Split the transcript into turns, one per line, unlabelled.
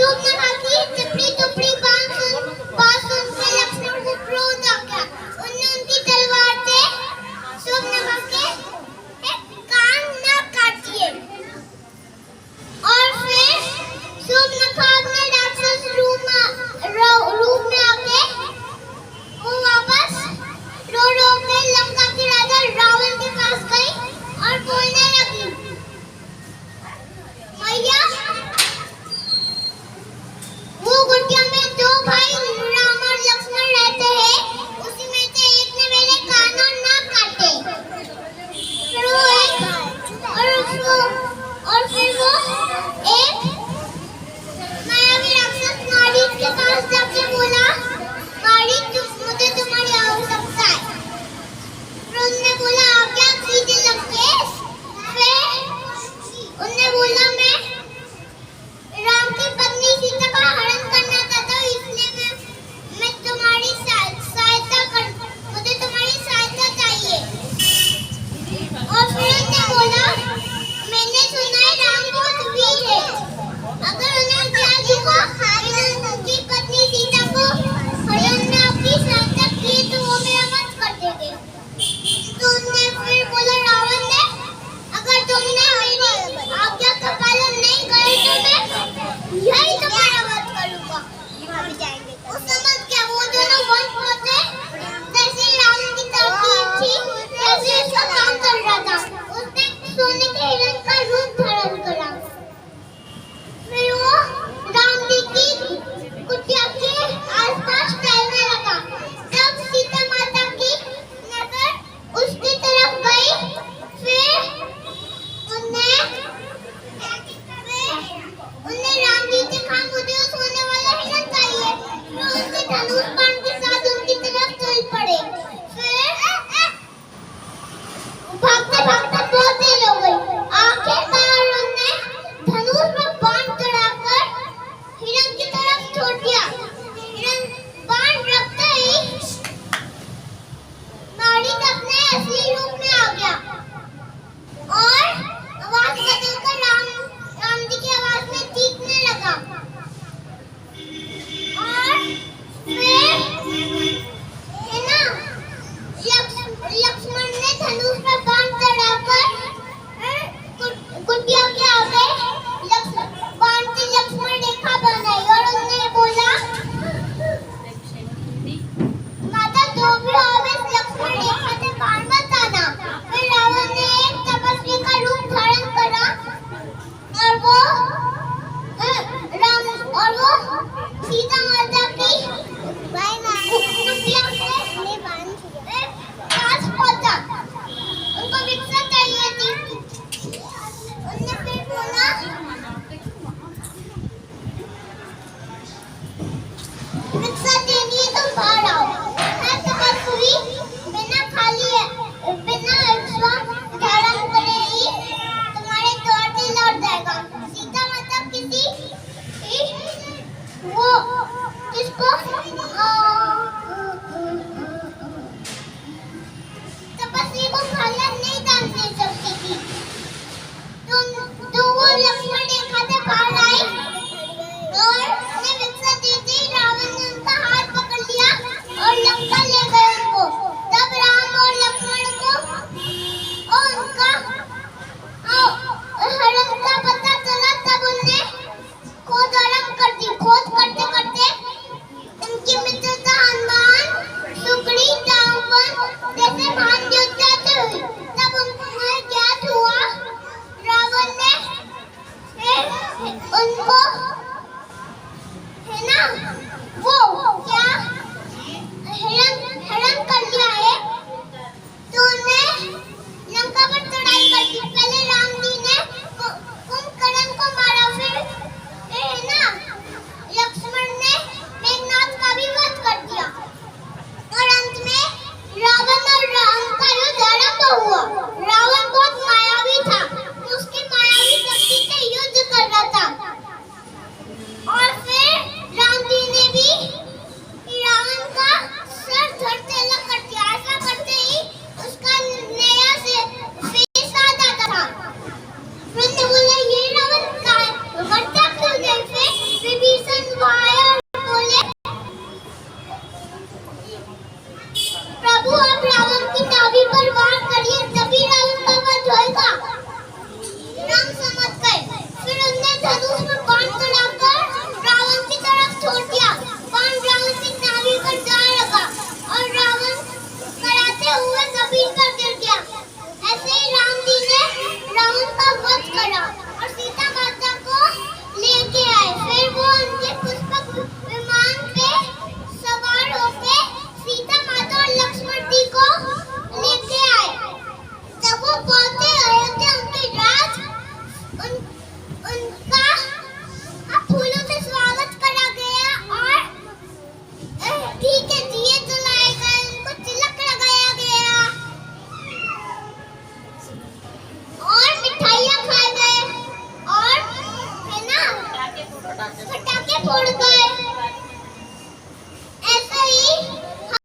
शूर्पणखा की चिपड़ी चुपड़ी बात सुन के लक्ष्मण को क्रोध आ गया। उन्होंने उनकी तलवार से शूर्पणखा के कान न काटिए और फिर शूर्पणखा अपने राक्षस रूप में आके वो वापस रो के लंका के राजा रावण के पास गई और बोलने लगी, मैया वो कुटिया में दो भाई राम और लक्ष्मण रहते हैं, उसी में से एक ने मेरे कान और नाक काटे। फिर वो एक मायावी राक्षस मारीच के पास जाके बोला, मारीच मुझे तुम्हारी आवश्यकता है। फिर उसने बोला, क्या कीजिए लंकेश? फिर उसने बोला, मैं राम की पत्नी सीता का हरण करना चाहता हूँ, इसलिए मैं तुम्हारी सहायता कर, मुझे तुम्हारी सहायता चाहिए। और फिर उसने बोला, मैंने सुना है राम बहुत वीर है, अगर उन्हें त्यागी को उनकी पत्नी सीता को हरण में आपकी सहायता की तो वो मेरा वध कर देंगे। तो उसने फिर बोला रावण ने, अगर तुमने मेरी आज्ञा का पालन नहीं करे तो मैं यही तुम्हारा वध करूंगा। उस समय क्या वो दोनों वन पहुंचे, जैसे राम की ताकीद थी जैसे उसका काम कर रहा था, उसने सोने के हिरण का रूप धारण करा। फिर वो राम जी की कुटिया के आसपास टहलने लगा। तब सीता माता की नजर उसकी तरफ गई। फिर उन्हें राम जी से कहा, मुझे उस सोने वाला हिरण चाहिए। तो उसके धनुष बाण के साथ उनकी तरफ चल पड़े। फिर भागते भागते बहुत देर हो गई। आखिरकार उन्होंने धनुष में बाण चढ़ाकर हिरण की तरफ छोड़ दिया। हिरण बाण रखते ही मारीच अपने असली रूप में आ गया और आवाज बदलकर राम जी की आवाज में चीखने लगा। और फिर है ना, लक्ष्मण ने धनुष पर बाण चढ़ाकर कुटिया के आगे बाण से लक्ष्मण रेखा बनाई और उन्होंने बोला, माता जो भी हो इस लक्ष्मण रेखा से बाण मत आना। फिर रावण ने एक तपस्वी का रूप धारण करा और वो सीता माता की कुटिया के पास पहुंचा। उनको भिक्षा चाहिए थी। उन्होंने फिर बोला, भिक्षा देनी है तो बाहर आओ। मैं तपस्वी बिना विश्वास धारण करे ही तुम्हारे द्वार से लौट जाएगा। सीता माता किसको तपस्वी को खाना नहीं दान दे सकती थी। तो वो लक्ष्मण रेखा से बाहर आई और उन्हें भिक्षा देते ही रावण ने उनका हाथ पकड़ लिया और लंका ले गए उनको। तब राम और लक्ष्मण को उनका हरण का पता चला। तब उन्हें खोज आरंभ कर दी। खोज करते करते उनकी मित्रता हनुमान, सुग्रीव, जाम्बवन जैसे महान योद्धा से हुई। तब उन्हें ज्ञात हुआ रावण ने उनको है ना वो क्या हरण कर लिया है। तो उन्हें लंका पर चढ़ाई कर दी। पहले राम जी ने कुंभकर्ण को मारा, फिर है ना लक्ष्मण ने मेघनाद का भी वध कर दिया और अंत में रावण और राम का युद्ध आरंभ हुआ। रावण बहुत मायावी था, उसकी मायावी शक्ति से युद्ध कर रहा था और फिर राम जी ने विभीषण वहाँ आए और बोले, प्रभु आप रावण की नाभि पर वार करिए, तभी रावण का वध होएगा। राम समझ गए। फिर उसने धनुष में बाण चढ़ाकर रावण की तरफ छोड़ दिया। बाण रावण की नाभि पर जा लगा और रावण कराते हुए जमीन पर गिर गया। ऐसे ही राम जी ने रावण का वध करा और सीता माता को लेके आए। फिर वो उनके पुष्पक विमान पे सवार होके सीता माता और लक्ष्मण जी को लेके आए। जब वो पहुंचे